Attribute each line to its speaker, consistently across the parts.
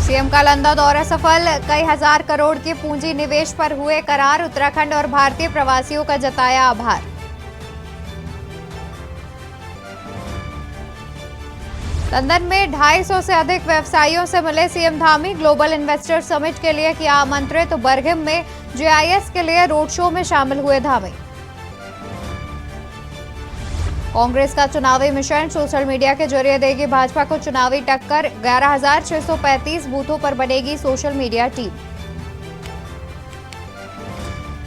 Speaker 1: CM का London दौरा सफल, कई हजार करोड़ के पूंजी निवेश पर हुए करार, उत्तराखंड और भारतीय प्रवासियों का जताया आभार। लंदन में 250 से अधिक व्यवसायियों से मिले CM Dhami, global investor summit के लिए किया आमंत्रित, तो बरघिम में जीआईएस के लिए रोड शो में शामिल हुए धामी। कांग्रेस का चुनावी मिशन, सोशल मीडिया के जरिए देगी भाजपा को चुनावी टक्कर, 11,635 बूथों पर बनेगी सोशल मीडिया टीम।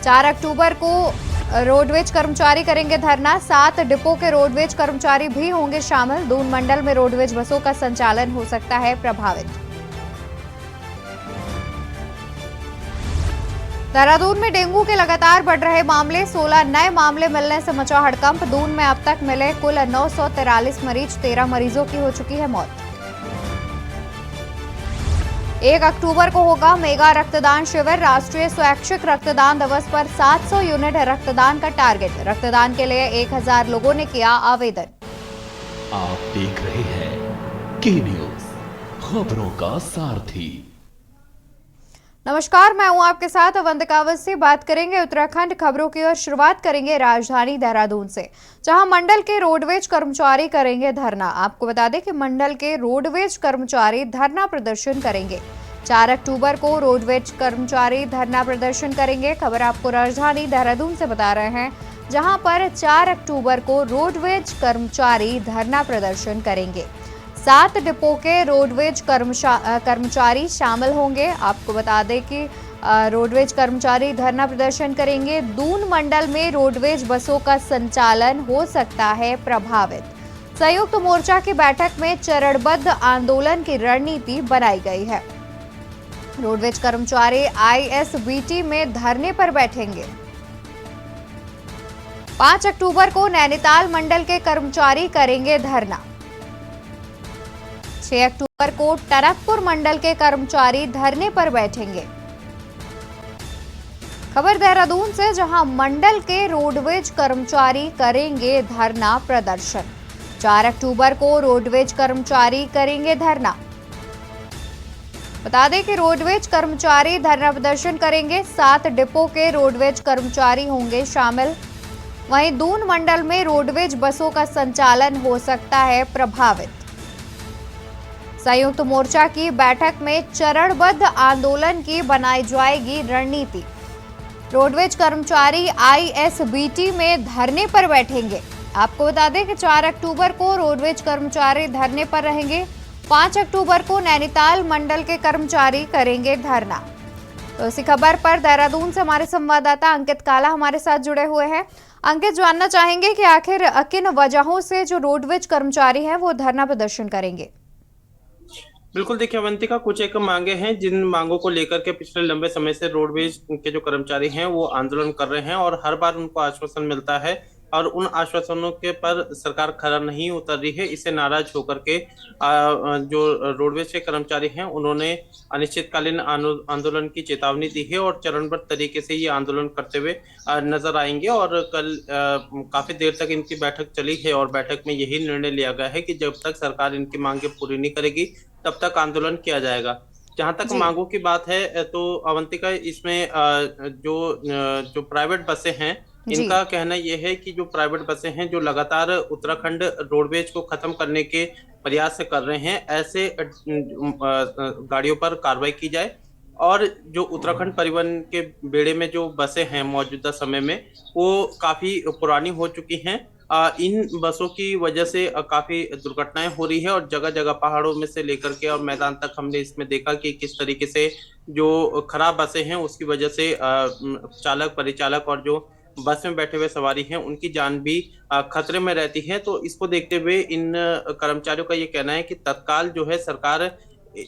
Speaker 1: 4 अक्टूबर को रोडवेज कर्मचारी करेंगे धरना, 7 डिपो के रोडवेज कर्मचारी भी होंगे शामिल, दून मंडल में रोडवेज बसों का संचालन हो सकता है प्रभावित। देहरादून में डेंगू के लगातार बढ़ रहे मामले, 16 नए मामले मिलने से मचा हड़कंप, दून में अब तक मिले कुल 943 मरीज, 13 मरीजों की हो चुकी है मौत। 1 अक्टूबर को होगा मेगा रक्तदान शिविर, राष्ट्रीय स्वैच्छिक रक्तदान दिवस पर 700 यूनिट रक्तदान का टारगेट, रक्तदान के लिए 1000 लोगों ने किया आवेदन।
Speaker 2: आप देख रहे हैं के न्यूज, खबरों का सारथी।
Speaker 1: नमस्कार, मैं हूं आपके साथ अवंतिका अवस्थी। बात करेंगे उत्तराखंड खबरों की और शुरुआत करेंगे राजधानी देहरादून से, जहां मंडल के रोडवेज कर्मचारी करेंगे धरना। आपको बता दें कि मंडल के रोडवेज कर्मचारी धरना प्रदर्शन करेंगे। 4 अक्टूबर को रोडवेज कर्मचारी धरना प्रदर्शन करेंगे। खबर आपको राजधानी देहरादून से बता रहे हैं, जहां पर 4 अक्टूबर को रोडवेज कर्मचारी धरना प्रदर्शन करेंगे। 7 डिपो के रोडवेज कर्मचारी शामिल होंगे। आपको बता दें कि रोडवेज कर्मचारी धरना प्रदर्शन करेंगे। दून मंडल में रोडवेज बसों का संचालन हो सकता है प्रभावित। संयुक्त मोर्चा की बैठक में चरणबद्ध आंदोलन की रणनीति बनाई गई है। रोडवेज कर्मचारी आईएसबीटी में धरने पर बैठेंगे। 5 अक्टूबर को नैनीताल मंडल के कर्मचारी करेंगे धरना। 6 अक्टूबर को टनकपुर मंडल के कर्मचारी धरने पर बैठेंगे। खबर देहरादून से, जहां मंडल के रोडवेज कर्मचारी करेंगे धरना प्रदर्शन। 4 अक्टूबर को रोडवेज कर्मचारी करेंगे धरना। बता दें कि रोडवेज कर्मचारी धरना प्रदर्शन करेंगे। 7 डिपो के रोडवेज कर्मचारी होंगे शामिल। वहीं दून मंडल में रोडवेज बसों का संचालन हो सकता है प्रभावित। संयुक्त मोर्चा की बैठक में चरणबद्ध आंदोलन की बनाई जाएगी रणनीति। रोडवेज कर्मचारी आईएसबीटी में धरने पर बैठेंगे। आपको बता दें कि 4 अक्टूबर को रोडवेज कर्मचारी धरने पर रहेंगे। 5 अक्टूबर को नैनीताल मंडल के कर्मचारी करेंगे धरना। तो इसी खबर पर देहरादून से हमारे संवाददाता अंकित काला हमारे साथ जुड़े हुए हैं। अंकित, जानना चाहेंगे कि आखिर किन वजहों से जो रोडवेज कर्मचारी हैं वो धरना प्रदर्शन करेंगे।
Speaker 3: बिल्कुल, देखिए अवंतिका, कुछ एक मांगे हैं जिन मांगों को लेकर के पिछले लंबे समय से रोडवेज के जो कर्मचारी हैं वो आंदोलन कर रहे हैं और हर बार उनको आश्वासन मिलता है और उन आश्वासनों के पर सरकार खरा नहीं उतर रही है। इससे नाराज होकर के जो रोडवेज के कर्मचारी हैं उन्होंने अनिश्चितकालीन आंदोलन की चेतावनी दी है और चरणबद्ध तरीके से ये आंदोलन करते हुए नजर आएंगे। और कल काफी देर तक इनकी बैठक चली है और बैठक में यही निर्णय लिया गया है कि जब तक सरकार इनकी मांगे पूरी नहीं करेगी तब तक आंदोलन किया जाएगा। जहां तक मांगों की बात है तो अवंतिका, इसमें जो प्राइवेट बसें हैं इनका कहना यह है कि जो प्राइवेट बसें हैं जो लगातार उत्तराखंड रोडवेज को खत्म करने के प्रयास कर रहे हैं, ऐसे गाड़ियों पर कार्रवाई की जाए और जो उत्तराखंड परिवहन के बेड़े में जो बसें हैं मौजूदा समय में वो काफी पुरानी हो चुकी हैं। इन बसों की वजह से काफी दुर्घटनाएं हो रही है और जगह जगह पहाड़ों में से लेकर के और मैदान तक हमने इसमें देखा कि किस तरीके से जो खराब बसें हैं उसकी वजह से चालक, परिचालक और जो बस में बैठे हुए सवारी हैं उनकी जान भी खतरे में रहती है। तो इसको देखते हुए इन कर्मचारियों का ये कहना है कि तत्काल जो है सरकार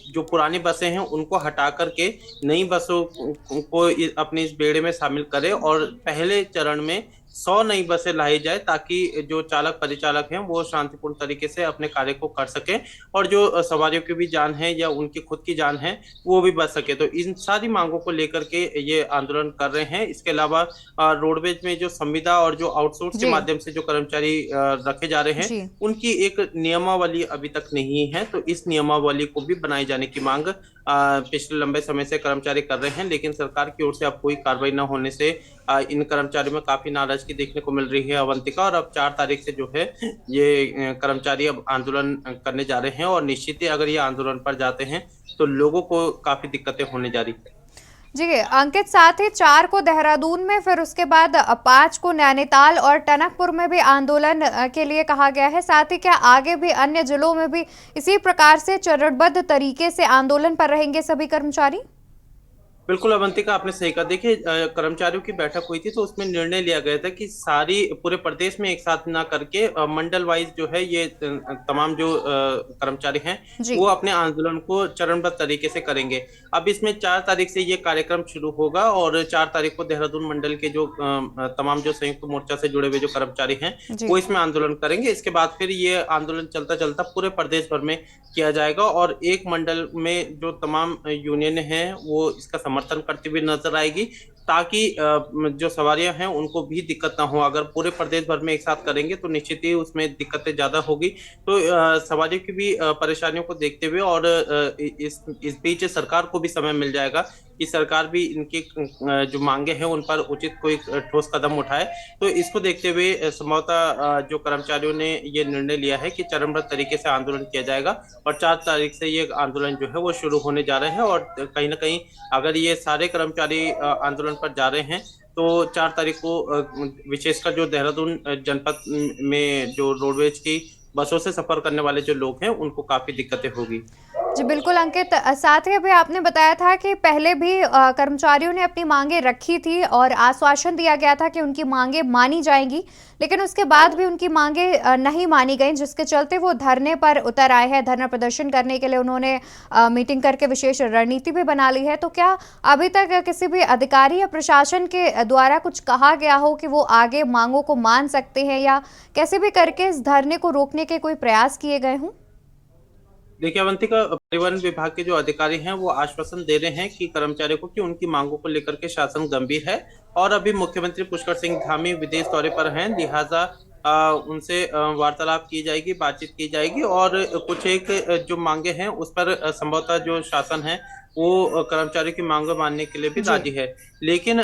Speaker 3: जो पुरानी बसें हैं उनको हटा करके नई बसों को अपने इस बेड़े में शामिल करे और पहले चरण में 100 नई बसें लाई जाए, ताकि जो चालक परिचालक हैं वो शांतिपूर्ण तरीके से अपने कार्य को कर सकें और जो सवारियों की भी जान है या उनकी खुद की जान है वो भी बच सके। तो इन सारी मांगों को लेकर के ये आंदोलन कर रहे हैं। इसके अलावा रोडवेज में जो संविदा और जो आउटसोर्स के
Speaker 1: जी
Speaker 3: माध्यम से जो कर्मचारी रखे जा रहे हैं,
Speaker 1: जी
Speaker 3: उनकी एक नियमावली अभी तक नहीं है। तो इस नियमावली को भी बनाए जाने की मांग पिछले लंबे समय से कर्मचारी कर रहे हैं, लेकिन सरकार की ओर से अब कोई कार्रवाई न होने से इन कर्मचारियों में काफी नाराजगी देखने को मिल रही है अवंतिका। और अब 4 तारीख से जो है ये कर्मचारी अब आंदोलन करने जा रहे हैं, और निश्चित ही अगर ये आंदोलन पर जाते हैं तो लोगों को काफी दिक्कतें होने जा रही है।
Speaker 1: जी अंकित, साथ ही 4 को देहरादून में, फिर उसके बाद 5 को नैनीताल और टनकपुर में भी आंदोलन के लिए कहा गया है। साथ ही क्या आगे भी अन्य जिलों में भी इसी प्रकार से चरणबद्ध तरीके से आंदोलन पर रहेंगे सभी कर्मचारी?
Speaker 3: बिल्कुल अवंतिका, आपने सही कहा। देखिए, कर्मचारियों की बैठक हुई थी तो उसमें निर्णय लिया गया था कि सारी पूरे प्रदेश में एक साथ ना करके मंडल वाइज जो है ये तमाम जो कर्मचारी हैं
Speaker 1: जी
Speaker 3: वो अपने आंदोलन को चरणबद्ध तरीके से करेंगे। अब इसमें 4 तारीख से ये कार्यक्रम शुरू होगा, और 4 तारीख को देहरादून मंडल के जो तमाम जो संयुक्त मोर्चा से जुड़े हुए जो कर्मचारी हैं
Speaker 1: जी
Speaker 3: वो इसमें आंदोलन करेंगे। इसके बाद फिर ये आंदोलन चलता चलता पूरे प्रदेश भर में किया जाएगा, और एक मंडल में जो तमाम यूनियन हैं वो इसका समर्थन करती हुई नजर आएगी, ताकि जो सवारियां हैं उनको भी दिक्कत ना हो। अगर पूरे प्रदेश भर में एक साथ करेंगे तो निश्चित ही उसमें दिक्कतें ज्यादा होगी। तो सवारियों की भी परेशानियों को देखते हुए, और इस बीच सरकार को भी समय मिल जाएगा कि सरकार भी इनकी जो मांगे हैं उन पर उचित कोई ठोस कदम उठाए। तो इसको देखते हुए संभवतः जो कर्मचारियों ने ये निर्णय लिया है कि चरणबद्ध तरीके से आंदोलन किया जाएगा, और 4 तारीख से ये आंदोलन जो है वो शुरू होने जा रहे हैं। और कहीं ना कहीं अगर ये सारे कर्मचारी आंदोलन पर जा रहे हैं तो 4 तारीख को विशेषकर जो देहरादून जनपद में जो रोडवेज की बसों से सफर करने वाले जो लोग हैं उनको काफी दिक्कतें होगी।
Speaker 1: जी बिल्कुल अंकित, साथ ही अभी आपने बताया था कि पहले भी कर्मचारियों ने अपनी मांगे रखी थी और आश्वासन दिया गया था कि उनकी मांगे मानी जाएंगी, लेकिन उसके बाद भी उनकी मांगे नहीं मानी गई, जिसके चलते वो धरने पर उतर आए हैं। धरना प्रदर्शन करने के लिए उन्होंने मीटिंग करके विशेष रणनीति भी बना ली है। तो क्या अभी तक किसी भी अधिकारी या प्रशासन के द्वारा कुछ कहा गया हो कि वो आगे मांगों को मान सकते हैं, या कैसे भी करके इस धरने को रोकने के कोई प्रयास किए गए हों?
Speaker 3: देखिए अवंतिका, परिवहन विभाग के जो अधिकारी हैं वो आश्वासन दे रहे हैं कि कर्मचारियों को कि उनकी मांगों को लेकर के शासन गंभीर है, और अभी मुख्यमंत्री पुष्कर सिंह धामी विदेश दौरे पर हैं, लिहाजा उनसे वार्तालाप की जाएगी, बातचीत की जाएगी, और कुछ एक जो मांगे हैं उस पर संभवतः जो शासन है वो कर्मचारियों की मांगों मानने के लिए भी राजी है। लेकिन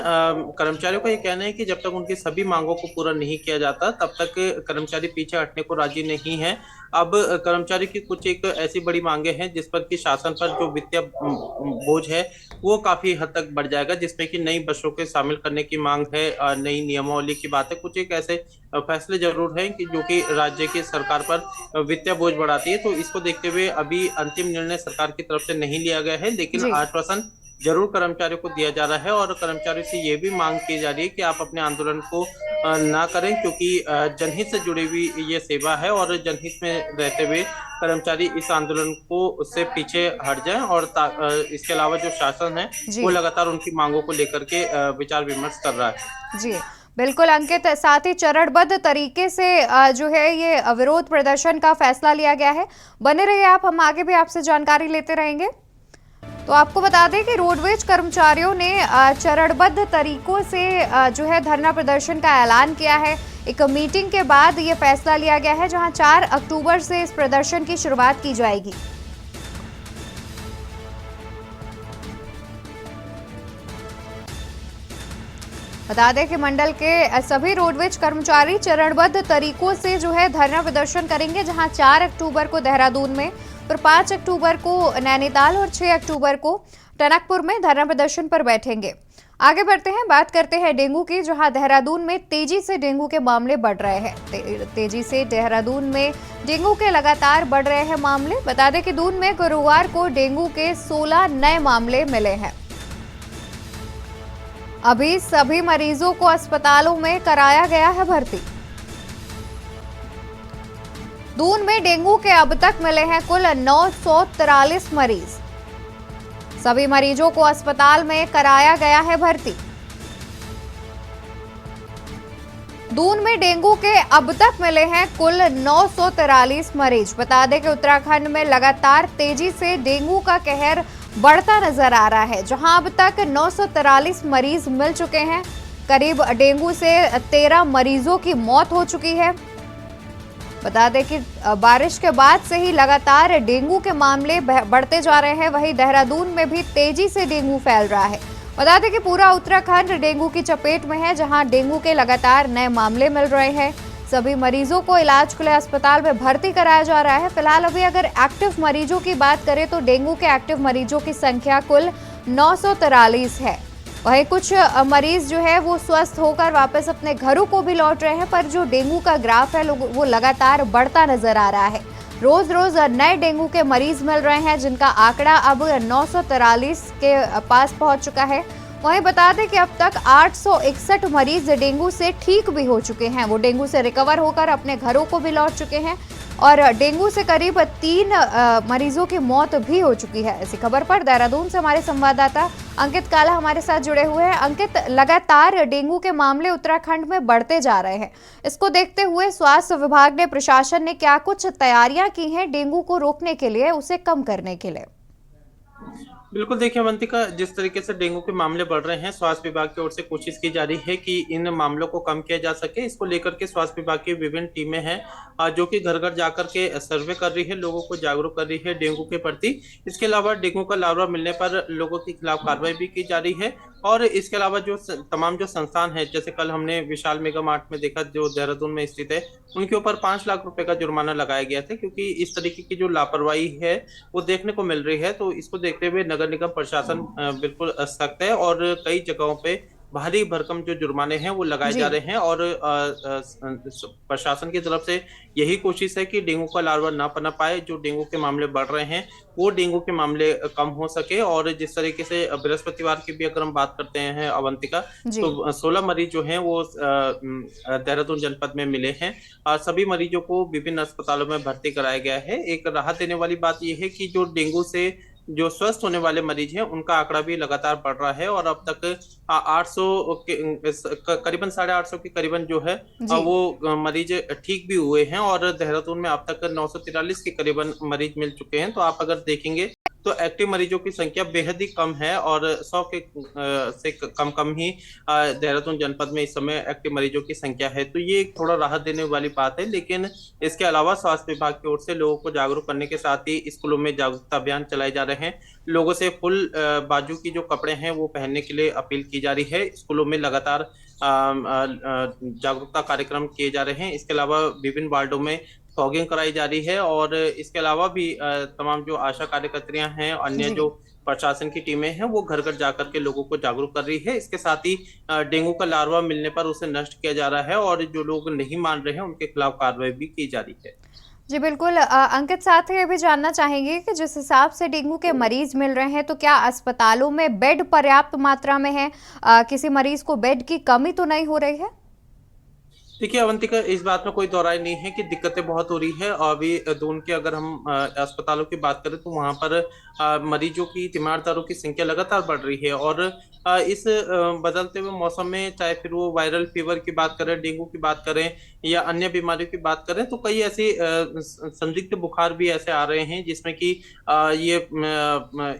Speaker 3: कर्मचारियों का ये कहना है कि जब तक उनकी सभी मांगों को पूरा नहीं किया जाता तब तक कर्मचारी पीछे हटने को राजी नहीं है। अब कर्मचारी की कुछ एक ऐसी बड़ी मांगे हैं जिस पर कि शासन पर जो वित्तीय बोझ है वो काफी हद तक बढ़ जाएगा, जिसमें कि नई बसों के शामिल करने की मांग है, नई नियमावली की बात है। कुछ एक ऐसे फैसले जरूर हैं कि जो कि राज्य की सरकार पर वित्तीय बोझ बढ़ाती है। तो इसको देखते हुए अभी अंतिम निर्णय सरकार की तरफ से नहीं लिया गया है, लेकिन आश्वासन जरूर कर्मचारियों को दिया जा रहा है, और कर्मचारियों से ये भी मांग की जा रही है कि आप अपने आंदोलन को ना करें, क्योंकि जनहित से जुड़ी हुई ये सेवा है, और जनहित में रहते हुए कर्मचारी इस आंदोलन को उससे पीछे हट जाएं। और इसके अलावा जो शासन है वो लगातार उनकी मांगों को लेकर के विचार विमर्श कर रहा है।
Speaker 1: जी बिल्कुल अंकित, साथ ही चरणबद्ध तरीके से जो है ये विरोध प्रदर्शन का फैसला लिया गया है। बने रहिए आप, हम आगे भी आपसे जानकारी लेते रहेंगे। तो आपको बता दें कि रोडवेज कर्मचारियों ने चरणबद्ध तरीकों से जो है धरना प्रदर्शन का ऐलान किया है। एक मीटिंग के बाद ये फैसला लिया गया है, जहां 4 अक्टूबर से इस प्रदर्शन की शुरुआत की जाएगी। बता दें कि मंडल के सभी रोडवेज कर्मचारी चरणबद्ध तरीकों से जो है धरना प्रदर्शन करेंगे, जहां 4 अक्टूबर को देहरादून में, फिर 5 अक्टूबर को नैनीताल और 6 अक्टूबर को टनकपुर में धरना प्रदर्शन पर बैठेंगे। आगे बढ़ते हैं, बात करते हैं डेंगू की, जहां देहरादून में तेजी से डेंगू के मामले बढ़ रहे हैं। तेजी से देहरादून में डेंगू के लगातार बढ़ रहे हैं मामले। बता दें कि दून में गुरुवार को डेंगू के 16 नए मामले मिले हैं। अभी सभी मरीजों को अस्पतालों में कराया गया है भर्ती। दून में डेंगू के अब तक मिले हैं कुल 943 मरीज। सभी मरीजों को अस्पताल में कराया गया है भर्ती। देहरादून में डेंगू के अब तक मिले हैं कुल 943 मरीज। बता दें कि उत्तराखंड में लगातार तेजी से डेंगू का कहर बढ़ता नजर आ रहा है, जहां अब तक 943 मरीज मिल चुके हैं। करीब डेंगू से 13 मरीजों की मौत हो चुकी है। बता दें कि बारिश के बाद से ही लगातार डेंगू के मामले बढ़ते जा रहे हैं। वहीं देहरादून में भी तेजी से डेंगू फैल रहा है। बता दें कि पूरा उत्तराखंड डेंगू की चपेट में है, जहां डेंगू के लगातार नए मामले मिल रहे हैं। सभी मरीजों को इलाज के लिए अस्पताल में भर्ती कराया जा रहा है। फिलहाल अभी अगर एक्टिव मरीजों की बात करें तो डेंगू के एक्टिव मरीजों की संख्या कुल 943 है। वहीं कुछ मरीज जो है वो स्वस्थ होकर वापस अपने घरों को भी लौट रहे हैं, पर जो डेंगू का ग्राफ है वो लगातार बढ़ता नजर आ रहा है। रोज रोज नए डेंगू के मरीज मिल रहे हैं, जिनका आंकड़ा अब 943 के पास पहुंच चुका है। वहीं बता दें कि अब तक 861 मरीज डेंगू से ठीक भी हो चुके हैं। वो डेंगू से रिकवर होकर अपने घरों को भी लौट चुके हैं और डेंगू से करीब 3 मरीजों की मौत भी हो चुकी है। इसी खबर पर देहरादून से हमारे संवाददाता अंकित काला हमारे साथ जुड़े हुए हैं। अंकित, लगातार डेंगू के मामले उत्तराखंड में बढ़ते जा रहे हैं। इसको देखते हुए स्वास्थ्य विभाग ने, प्रशासन ने क्या कुछ तैयारियां की हैं डेंगू को रोकने के लिए, उसे कम करने के लिए?
Speaker 3: बिल्कुल देखिए अवंतिका, जिस तरीके से डेंगू के मामले बढ़ रहे हैं, स्वास्थ्य विभाग की ओर से कोशिश की जा रही है कि इन मामलों को कम किया जा सके। इसको लेकर के स्वास्थ्य विभाग की विभिन्न टीमें हैं जो कि घर घर जाकर के सर्वे कर रही है, लोगों को जागरूक कर रही है डेंगू के प्रति। इसके अलावा डेंगू का लार्वा मिलने पर लोगों के खिलाफ कार्रवाई भी की जा रही है। और इसके अलावा जो तमाम जो संस्थान है, जैसे कल हमने विशाल मेगा मार्ट में देखा जो देहरादून में स्थित है, उनके ऊपर 5 लाख रुपए का जुर्माना लगाया गया था, क्योंकि इस तरीके की जो लापरवाही है वो देखने को मिल रही है। तो इसको देखते हुए नगर निगम प्रशासन बिल्कुल सख्त है और कई जगहों पे भारी भरकम जो जुर्माने हैं वो लगाए जा रहे हैं। और प्रशासन की तरफ से यही कोशिश है कि डेंगू का लार्वा ना पनप पाए। जो डेंगू के मामले बढ़ रहे हैं वो डेंगू के मामले कम हो सके। और जिस तरीके से बृहस्पतिवार की भी अगर हम बात करते हैं अवंतिका, तो 16 मरीज जो हैं वो देहरादून जनपद में मिले हैं। सभी मरीजों को विभिन्न अस्पतालों में भर्ती कराया गया है। एक राहत देने वाली बात यह है कि जो डेंगू से जो स्वस्थ होने वाले मरीज हैं उनका आंकड़ा भी लगातार बढ़ रहा है और अब तक 800 करीबन 850 के करीबन जो है वो मरीज ठीक भी हुए हैं। और देहरादून में अब तक 943 के करीबन मरीज मिल चुके हैं। तो आप अगर देखेंगे तो एक्टिव मरीजों की संख्या बेहद ही कम है और 100 के से कम ही देहरादून जनपद में इस समय एक्टिव मरीजों की संख्या है। तो ये थोड़ा राहत देने वाली बात है। लेकिन इसके अलावा स्वास्थ्य विभाग की ओर से लोगों को जागरूक करने के साथ ही स्कूलों में जागरूकता अभियान चलाए जा रहे हैं। लोगों से फुल बाजू की जो कपड़े हैं वो पहनने के लिए अपील की जा रही है। स्कूलों में लगातार जागरूकता कार्यक्रम किए जा रहे हैं। इसके अलावा विभिन्न वार्डों में फॉगिंग कराई जा रही है और इसके अलावा भी तमाम जो आशा कार्यकर्तियां हैं, अन्य जो प्रशासन की टीमें हैं, वो घर घर जाकर के लोगों को जागरूक कर रही है। इसके साथ ही डेंगू का लार्वा मिलने पर उसे नष्ट किया जा रहा है और जो लोग नहीं मान रहे हैं उनके खिलाफ कार्रवाई भी की जा रही है।
Speaker 1: जी बिल्कुल। अंकित, साथ ही ये भी जानना चाहेंगे कि जिस हिसाब से डेंगू के मरीज मिल रहे हैं, तो क्या अस्पतालों में बेड पर्याप्त मात्रा में है? किसी मरीज को बेड की कमी तो नहीं हो रही है?
Speaker 3: देखिए अवंतिका, इस बात में कोई दो राय नहीं है कि दिक्कतें बहुत हो रही है। अभी दून के अगर हम अस्पतालों की बात करें तो वहां पर मरीजों की, तीमारदारों की संख्या लगातार बढ़ रही है। और इस बदलते हुए मौसम में, चाहे फिर वो वायरल फीवर की बात करें, डेंगू की बात करें या अन्य बीमारियों की बात करें, तो कई ऐसे संदिग्ध बुखार भी ऐसे आ रहे हैं जिसमें कि ये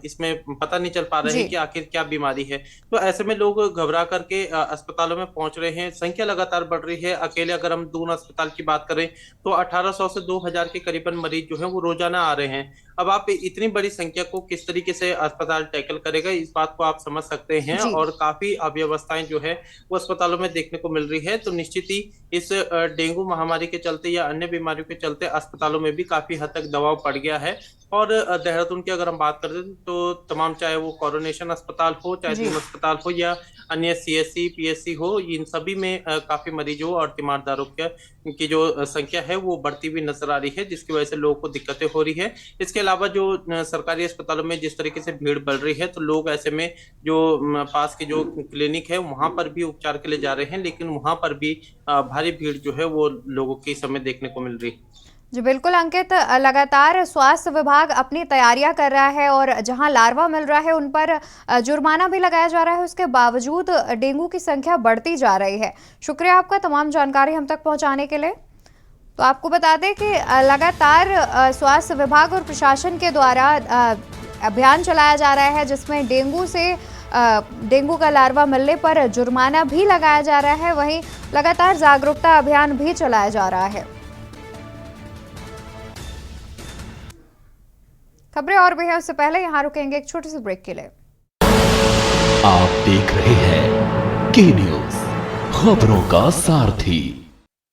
Speaker 3: इसमें पता नहीं चल पा रहे हैं कि आखिर क्या बीमारी है। तो ऐसे में लोग घबरा करके अस्पतालों में पहुंच रहे हैं। संख्या लगातार बढ़ रही है। अकेले अगर हम दून अस्पताल की बात करें तो 1800 से 2000 के करीबन मरीज जो है वो रोजाना आ रहे हैं। अब आप इतनी बड़ी संख्या को किस तरीके से अस्पताल टैकल करेगा, इस बात को आप समझ सकते हैं। और काफी अव्यवस्थाएं जो है वो अस्पतालों में देखने को मिल रही है। तो निश्चित ही इस डेंगू महामारी के चलते या अन्य बीमारियों के चलते अस्पतालों में भी काफी हद तक दबाव पड़ गया है। और देहरादून की अगर हम बात करते हैं तो तमाम, चाहे वो कोरोनेशन अस्पताल हो, चाहे दून अस्पताल हो या अन्य CSC PSC हो, इन सभी में काफी मरीजों और तीमारदारों की जो संख्या है वो बढ़ती हुई नजर आ रही है, जिसकी वजह से लोगों को दिक्कतें हो रही है। इसके अलावा जो सरकारी अस्पतालों में जिस तरीके से भीड़ बढ़ रही है, तो लोग ऐसे में जो पास के जो क्लिनिक है वहां पर भी उपचार के लिए जा रहे हैं, लेकिन वहां पर भी भारी भीड़ जो है वो लोगों के समय देखने को मिल रही है।
Speaker 1: जी बिल्कुल अंकित, लगातार स्वास्थ्य विभाग अपनी तैयारियां कर रहा है और जहां लार्वा मिल रहा है उन पर जुर्माना भी लगाया जा रहा है। उसके बावजूद डेंगू की संख्या बढ़ती जा रही है। शुक्रिया आपका तमाम जानकारी हम तक पहुंचाने के लिए। तो आपको बता दें कि लगातार स्वास्थ्य विभाग और प्रशासन के द्वारा अभियान चलाया जा रहा है, जिसमें डेंगू का लार्वा मिलने पर जुर्माना भी लगाया जा रहा है। वहीं लगातार जागरूकता अभियान भी चलाया जा रहा है। खबरें और भी है, उससे पहले यहाँ रुकेंगे एक छोटे से ब्रेक के लिए।
Speaker 2: आप देख रहे हैं के न्यूज, खबरों का सारथी।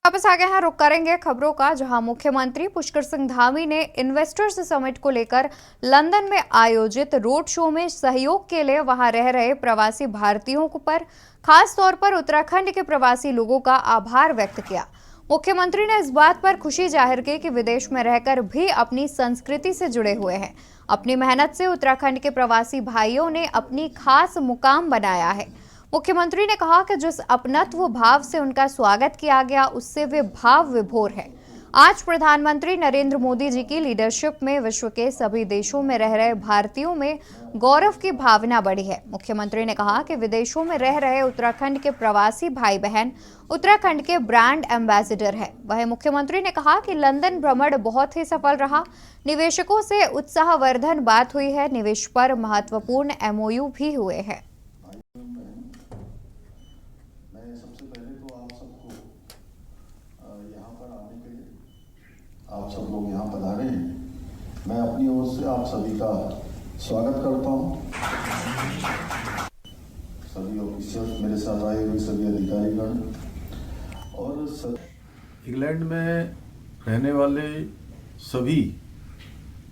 Speaker 1: वापस आ गए हैं, रुक करेंगे खबरों का, जहां मुख्यमंत्री पुष्कर सिंह धामी ने इन्वेस्टर्स समिट को लेकर लंदन में आयोजित रोड शो में सहयोग के लिए वहां रह रहे प्रवासी भारतीयों पर खास तौर पर उत्तराखंड के प्रवासी लोगों का आभार व्यक्त किया। मुख्यमंत्री ने इस बात पर खुशी जाहिर की कि विदेश में रहकर भी अपनी संस्कृति से जुड़े हुए हैं। अपनी मेहनत से उत्तराखंड के प्रवासी भाइयों ने अपनी खास मुकाम बनाया है। मुख्यमंत्री ने कहा कि जिस अपनत्व भाव से उनका स्वागत किया गया, उससे वे भाव विभोर है। आज प्रधानमंत्री नरेंद्र मोदी जी की लीडरशिप में विश्व के सभी देशों में रह रहे भारतीयों में गौरव की भावना बढ़ी है। मुख्यमंत्री ने कहा कि विदेशों में रह रहे उत्तराखंड के प्रवासी भाई बहन उत्तराखंड के ब्रांड एम्बेसडर है। वहीं मुख्यमंत्री ने कहा कि लंदन भ्रमण बहुत ही सफल रहा। निवेशकों से उत्साहवर्धन बात हुई है। निवेश पर महत्वपूर्ण MOU भी हुए हैं।
Speaker 4: आप सब लोग यहाँ पधारे हैं, मैं अपनी ओर से आप सभी का स्वागत करता हूँ। सभी ऑफिसर्स, मेरे साथ आए हुए सभी अधिकारीगण और
Speaker 5: इंग्लैंड में रहने वाले सभी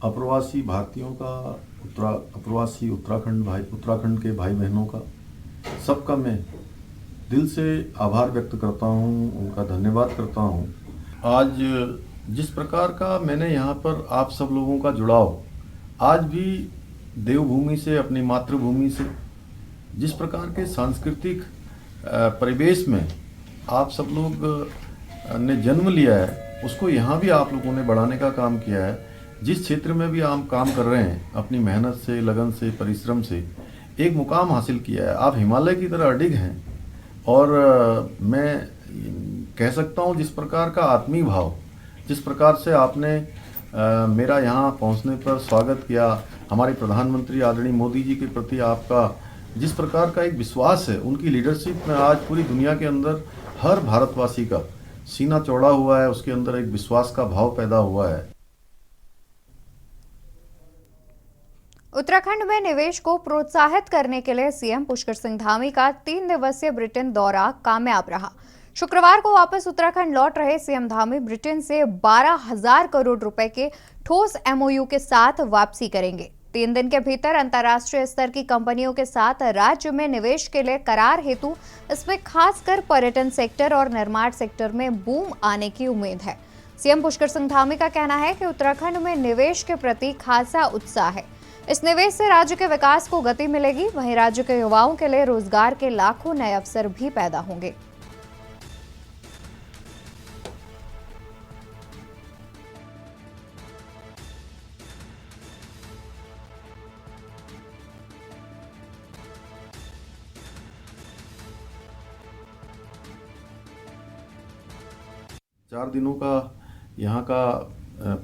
Speaker 5: अप्रवासी भारतीयों का, अप्रवासी उत्तराखंड के भाई बहनों का, सबका मैं दिल से आभार व्यक्त करता हूँ, उनका धन्यवाद करता हूँ। आज जिस प्रकार का मैंने यहाँ पर आप सब लोगों का जुड़ाव, आज भी देवभूमि से, अपनी मातृभूमि से, जिस प्रकार के सांस्कृतिक परिवेश में आप सब लोग ने जन्म लिया है, उसको यहाँ भी आप लोगों ने बढ़ाने का काम किया है। जिस क्षेत्र में भी आप काम कर रहे हैं, अपनी मेहनत से, लगन से, परिश्रम से एक मुकाम हासिल किया है। आप हिमालय की तरह अडिग हैं और मैं कह सकता हूँ जिस प्रकार का आत्मीय भाव, जिस प्रकार से आपने मेरा यहाँ पहुँचने पर स्वागत किया, हमारे प्रधानमंत्री आदरणीय मोदी जी के प्रति आपका जिस प्रकार का एक विश्वास है, उनकी लीडरशिप में आज पूरी दुनिया के अंदर हर भारतवासी का सीना चौड़ा हुआ है, उसके अंदर एक विश्वास का भाव पैदा हुआ है।
Speaker 1: उत्तराखंड में निवेश को प्रोत्साहित करने के लिए सीएम पुष्कर सिंह धामी का 3 दिवसीय ब्रिटेन दौरा कामयाब रहा। शुक्रवार को वापस उत्तराखंड लौट रहे सीएम धामी ब्रिटेन से 12,000 करोड़ रुपए के ठोस MOU के साथ वापसी करेंगे। 3 दिन के भीतर अंतर्राष्ट्रीय स्तर की कंपनियों के साथ राज्य में निवेश के लिए करार हेतु इसमें खासकर पर्यटन सेक्टर और निर्माण सेक्टर में बूम आने की उम्मीद है। सीएम पुष्कर सिंह धामी का कहना है कि उत्तराखंड में निवेश के प्रति खासा उत्साह है। इस निवेश से राज्य के विकास को गति मिलेगी। वहीं राज्य के युवाओं के लिए रोजगार के लाखों नए अवसर भी पैदा होंगे।
Speaker 5: चार दिनों का यहाँ का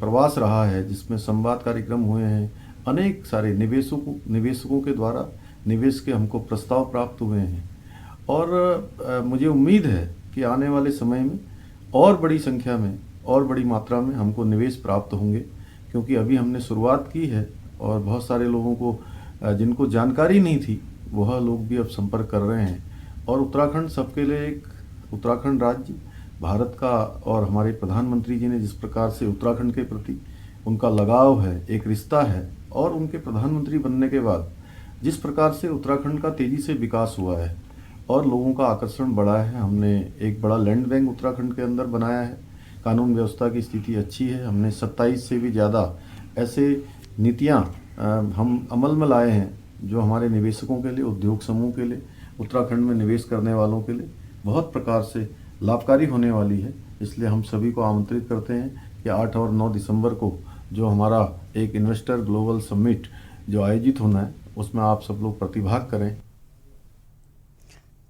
Speaker 5: प्रवास रहा है, जिसमें संवाद कार्यक्रम हुए हैं। अनेक सारे निवेशकों के द्वारा निवेश के हमको प्रस्ताव प्राप्त हुए हैं और मुझे उम्मीद है कि आने वाले समय में और बड़ी संख्या में और बड़ी मात्रा में हमको निवेश प्राप्त होंगे, क्योंकि अभी हमने शुरुआत की है और बहुत सारे लोगों को जिनको जानकारी नहीं थी, वह लोग भी अब संपर्क कर रहे हैं। और उत्तराखंड सबके लिए एक, उत्तराखंड राज्य भारत का, और हमारे प्रधानमंत्री जी ने जिस प्रकार से उत्तराखंड के प्रति उनका लगाव है, एक रिश्ता है, और उनके प्रधानमंत्री बनने के बाद जिस प्रकार से उत्तराखंड का तेज़ी से विकास हुआ है और लोगों का आकर्षण बढ़ा है। हमने एक बड़ा लैंड बैंक उत्तराखंड के अंदर बनाया है। कानून व्यवस्था की स्थिति अच्छी है। हमने 27 से भी ज़्यादा ऐसे नीतियाँ हम अमल में लाए हैं जो हमारे निवेशकों के लिए, उद्योग समूह के लिए, उत्तराखंड में निवेश करने वालों के लिए बहुत प्रकार से लाभकारी होने वाली है। इसलिए हम सभी को आमंत्रित करते हैं कि 8 और 9 दिसंबर को जो हमारा एक इन्वेस्टर ग्लोबल समिट जो आयोजित होना है उसमें आप सब लोग प्रतिभाग करें।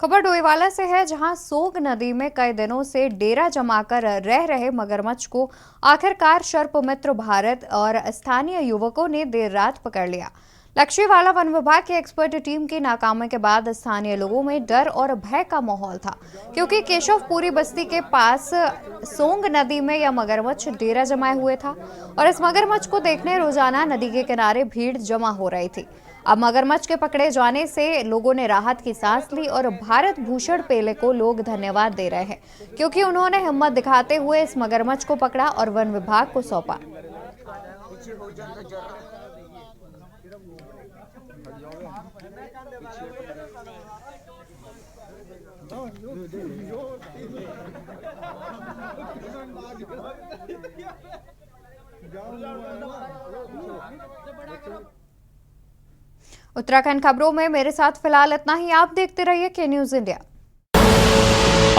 Speaker 1: खबर डोईवाला से है, जहां सोग नदी में कई दिनों से डेरा जमाकर रह रहे मगरमच्छ को आखिरकार सर्पमित्र भारत और स्थानीय युवकों ने देर रात पकड़ लिया। लक्ष्मीवाला वन विभाग की एक्सपर्ट टीम की नाकामी के बाद स्थानीय लोगों में डर और भय का माहौल था, क्योंकि केशवपुरी बस्ती के पास सोंग नदी में यह मगरमच्छ डेरा जमाए हुए था और इस मगरमच्छ को देखने रोजाना नदी के किनारे भीड़ जमा हो रही थी। अब मगरमच्छ के पकड़े जाने से लोगों ने राहत की सांस ली और भारत भूषण पेले को लोग धन्यवाद दे रहे हैं, क्योंकि उन्होंने हिम्मत दिखाते हुए इस मगरमच्छ को पकड़ा और वन विभाग को सौंपा। उत्तराखंड खबरों में मेरे साथ फिलहाल इतना ही। आप देखते रहिए के न्यूज इंडिया।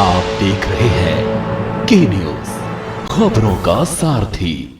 Speaker 2: आप देख रहे हैं के न्यूज, खबरों का सारथी।